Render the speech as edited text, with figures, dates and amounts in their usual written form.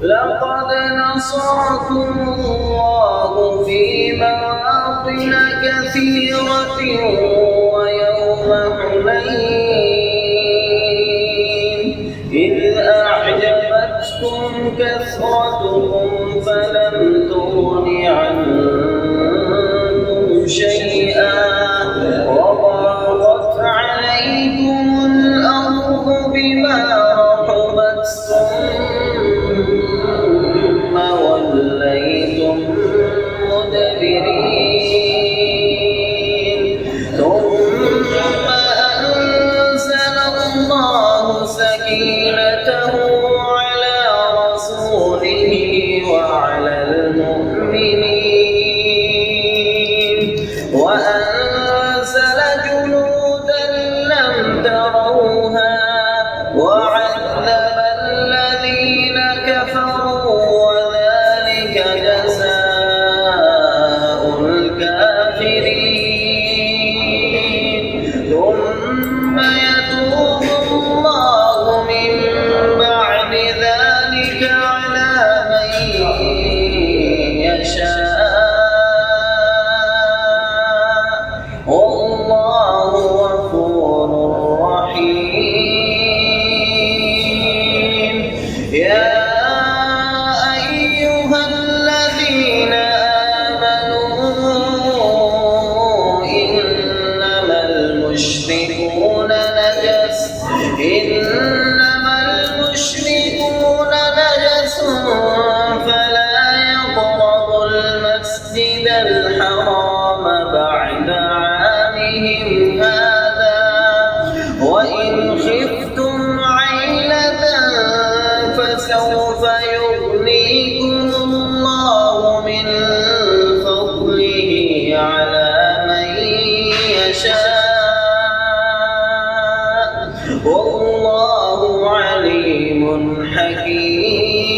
لقد نصركم الله في مواطن كثيرة ويوم حنين إذ أعجبتكم كثرتكم فلم تغن عنكم شيئا وضاقت عليكم الأرض بما رحبت ثم وليتم مدبرين ثم أنزل الله سكينته على رسوله وعلى المؤمنين وأنزل جنودا لم تروها وعذب الذين كفروا وذلك جزاء الكافرين ثم يتوب الله من بعد ذلك على من يشاء والله غفور رحيم يا أيها الذين آمنوا إنما المشركون نجس فلا يقربوا المسجد الحرام بعد عامهم هذا وإن خفتم عيلة فسوف يغنيكم الله من فضله على من يشاء والله عليم حكيم